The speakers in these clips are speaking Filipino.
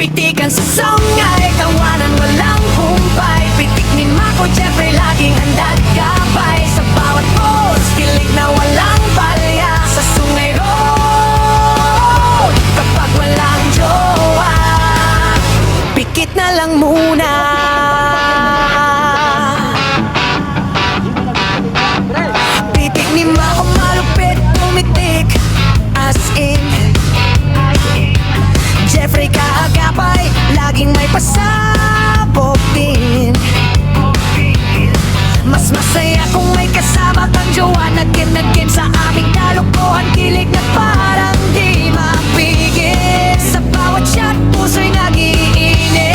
Pitikan sa sangay, tawanan walang humpay. Pitik ni Mako Jeffrey, laging handa't gabay. Sa bawat post, kilig na walang palya. Sa Sungay Road, kapag walang jowa, pikit na lang muna. Pitik ni Mako malupit, pumitik as in Jeffrey kaagapay, laging may pasabog din. Mas masaya kung may kasama kang jowa. Nagkim sa aming kalokohan, kilig na parang di mapigil. Sa bawat shot, puso'y nag-iinit.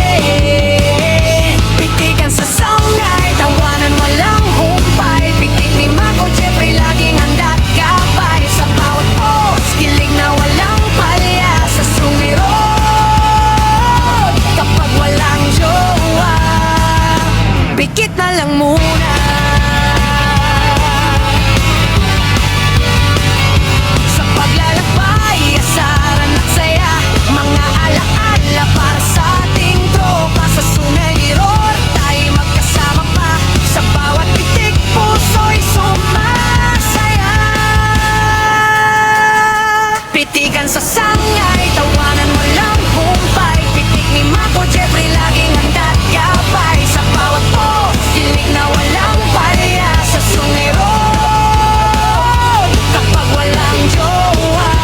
Pitikan sa sangay, tawanan walang humpay. Pitik ni Mako Jeffrey, laging handa't gabay. Sa bawat post, kilig na walang palya. Sa Sungay Road, kapag walang jowa, pikit na lang muna. Sa paglalakbay, asaran at saya, mga alaala para sa ating tropa. Sa Sungay Road, tayo magkasama pa. Sa bawat pitik, puso'y sumasaya. Pitikan sa sangay, tawanan walang humpay. Pitik ni Mako Jeffrey, laging handa't gabay. Sa bawat post, kilig na walang palya. Sa Sungay Road, kapag walang jowa,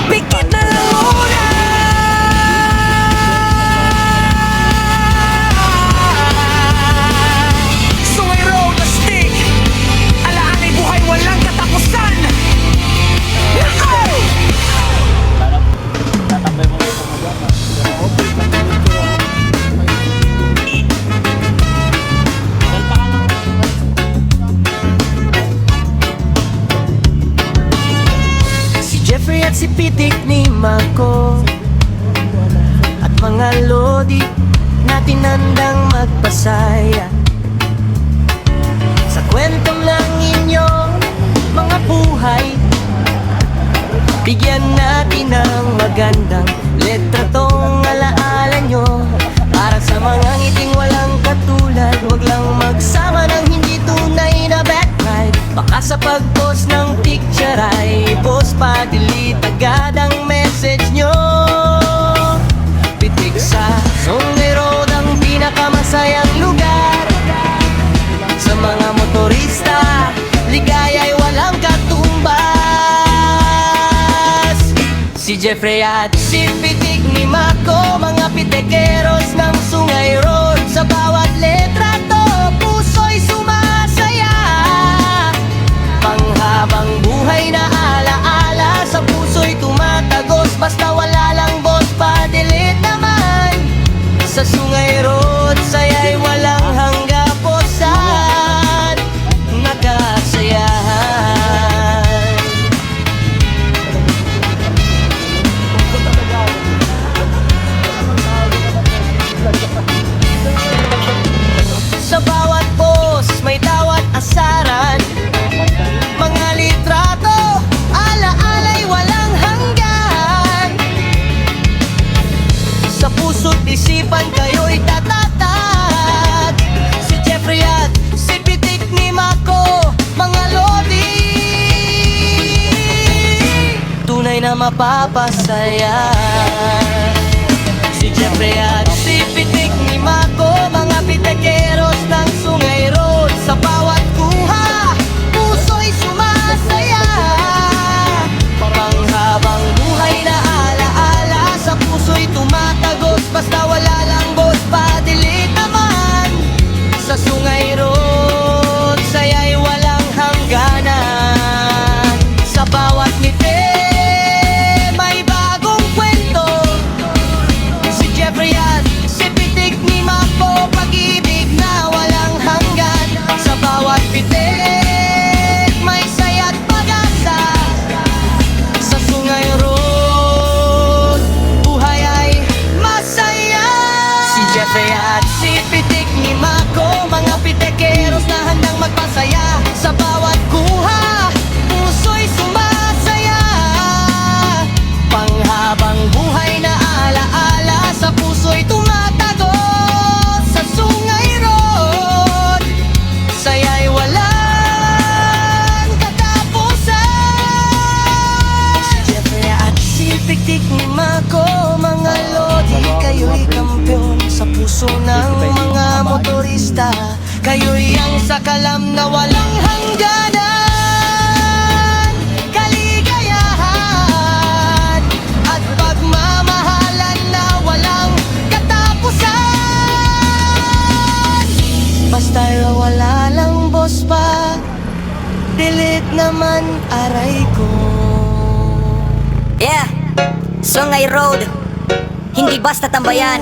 pikit na lang muna. Sungay Road, astig, alaanay buhay walang katapusan. Tatambay mo ito mag-ama. Si Jeffrey at si Pitik ni Mako at mga lodi natin handang magpasaya sa kwentong ng inyong mga buhay. Bigyan natin ng magandang letra tong alaala nyo. Para sa mga ngiting walang katulad, huwag lang magsama ng hindi tunay na backlight. Baka sa pag-post ng picture ay post pa, delete agad ang message nyo. Pitik sa Sungay Road ang pinakamasayang lugar. Sa mga motorista, ligaya'y walang katumbas. Si Jeffrey at si Pitik ni Mako, mga pitikeros ng Sungay Road. Sa bawat letra to, puso'y sumasaya. Panghabang buhay na alaala, sa puso'y tumatagos. Basta wala lang boss pa, delete naman. Sa Sungay Road, saya'y walang hanggaposan. Nakasayahan. Sa bawat post, may tawat asaran. Mga litrato, alaala'y walang hanggan. Sa puso't isipan kayo'y tatatag. Si Jeffrey at si Pitik ni Mako, mga lodi, tunay na mapapasaya. Si Jeffrey at si Pitik ni Mako, mga pitikeros ng Sungay Road. Sa bawat kuha, puso'y sumasaya. Panghabang buhay na alaala, sa puso'y tumatagos. Basta wala lang boss pa, delete naman. Sa Sungay Road, saya'y walang hangganan. Sa bawat ngiti, may bagong kwento. Si Jeffrey at si Pitik ni Mako, pag-ibig na walang hanggan. Sa bawat pitik, may saya't pag-asa. Sa Sungay Road, buhay ay masaya. Kayo'y ang sakalam na walang hangganan, kaligayahan at pagmamahalan na walang katapusan. Basta wala lang boss pa, delete naman aray ko. Yeah, Sungay Road, hindi basta tambayan.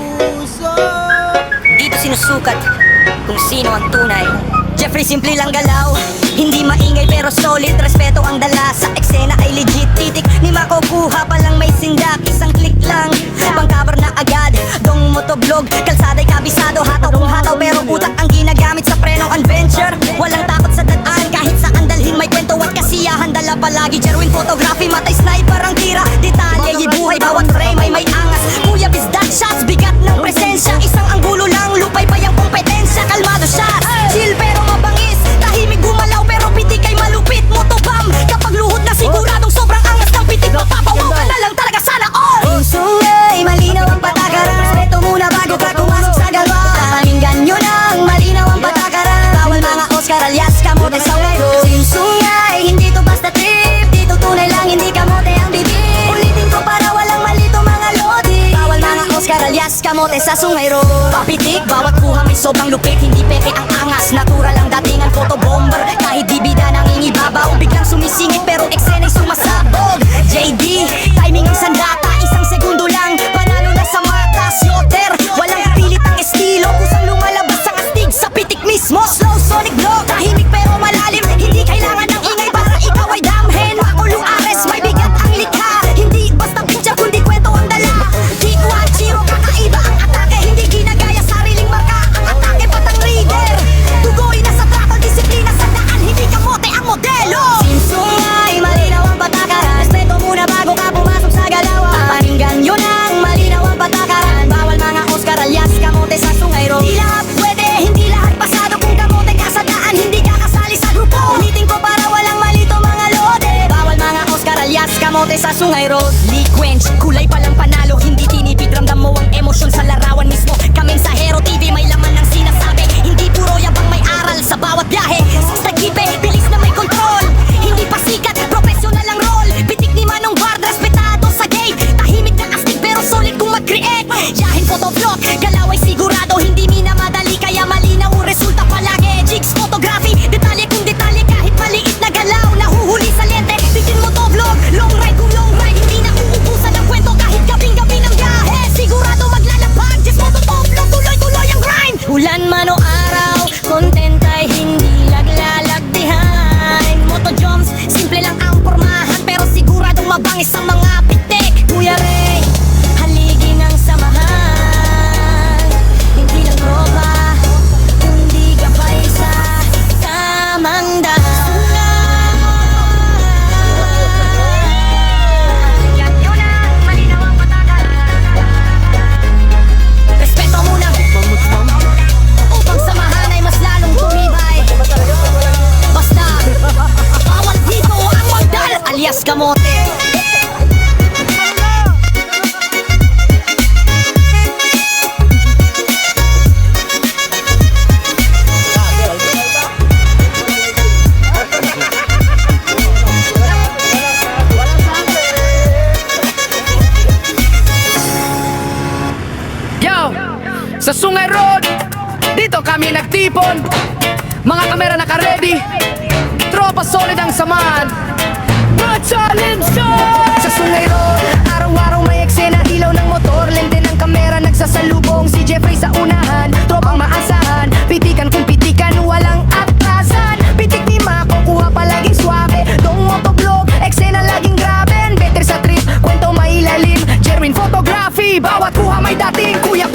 Dito sinusukat kung sino ang tunay. Jeffrey, simple lang galaw, hindi maingay pero solid. Respeto ang dala, sa eksena ay legit. Titik ni makukuha palang may sindak, isang click lang, pangkabar na agad. Dong motovlog, kalsada'y kabisado. Hataw kung hataw pero utak ang ginagamit sa prenong adventure. Walang takot sa dadaan, kahit saan dalhin may kwento at kasiyahan. Dala palagi Jerwin photography, matay sniper ang tira. Detalye, ibuhay, bawat frame ay may angas. Kuya bisdak shots, bigat ng presensya. Isang anggulo lang, lupay pa yung kompetensya. Kalmado siya, chill pero mabangis. Tahimik gumalaw pero pitik ay malupit. Motobam, kapag luhod na siguradong sobrang angas ng pitik. Mapapawaw ka na lang talaga sana all. Sungay, malinaw ang patakaran. Respeto muna bago ka pumasok sa galwa. Pakinggan nyo lang, malinaw ang patakaran. Bawal mga Oscar alias kamote sa wego. Sungay, hindi to basta trip. Dito tunay lang, hindi kamote ang bibig. Ulitin ko para walang malito mga lodi. Bawal mga Oscar alias kamote sa Sungay Road. Papitik, bawat kuha may sobrang lupit. Hindi peke ang angas, natural ang datingan photobomber. Kahit di bida nang ingibabaw, biglang sumisingit pero eksena'y sumasabog. JD, timing ang sandata, isang segundo lang, panalo na sa mata. Shooter, walang pilit ang estilo, kusang lumalabas ang astig sa pitik mismo. Slow sonic blow, tahimik pero malalim. Hindi kailangan ng ingay para ikaw ay damhen. Makulo ares, may bigat ang likha. Hindi basta picture kundi kwento ang dala. Dikwa, chiro, kakaiba ang atake. Hindi ginagaya sariling marka ang atake, patang reader. Tugoy na sa trato, disiplina sa daan. Hindi kamote ang modelo. Sungay, malinaw ang patakaran. Respeto muna bago ka pumasok sa galawan. Pakinggan yun ang malinaw ang patakaran. Bawal mga Oscar alias kamote sa Sungay Road. Di lahat pwede, hindi lahat pasado. Kung kamote ka sa daan, hindi ka kasali sa grupo. Ulitin ko para walang malito mga lode. Bawal mga Oscar alias kamote sa Sungay Road. Lee Quench, kulay palang panalo. Hindi tinipid, ramdam mo ang emosyon sa larawan mismo. Kaming sa Hero TV may laman ng sinasabi. Hindi puro yabang, may aral sa bawat biyahe. Sa tagipe, bilis na may kontrol. Hindi pa sikat, professional ang role. Pitik ni Manong Bard, respetado sa gate. Tahimik na astig pero solid kung mag-create. Yahin photoblock, galaw ay sigurado. Hindi minamadali kaya malinaw ang resulta palagi. Jigs photography, detalye kung detalye. Kahit maliit na galaw, nahuhuli sa lente. Tingin mo to vlog, long ride kung long ride. Hindi na uubusan ng kwento kahit gabing-gabi ng biyahe. Sigurado maglalapag, just photoblock, tuloy-tuloy ang grind. Ulan man o araw, content ay hindi laglalag behind. Moto jumps, simple lang ang pormahan pero siguradong mabangis ang mga pitik. Kuya Ray, haligi ng samahan. Hindi lang ropa, kundi gabay sa tamang daan. Yan ang malinaw ang patakaran. Respeto muna upang samahan ay mas lalong tumibay. Basta, bawal dito ang magdal alias kamote. Yo! Sa Sungay Road, dito kami nagtipon. Mga kamera naka-ready, tropa solid ang samahan. Mga challenge sa Sungay Road, araw-araw may eksena, ilaw ng motor, lente ng kamera, nagsasalubong si Jeffrey sa unahan. Tropang maasahan, pitikan kung pitikan, walang atrasan. Pitik ni Mako, kuha palaging swabe. Dong motovlog, eksena laging grabe. Better sa trip, kwento mailalim. Jerwin photography, bawat kuha may dating. Kuya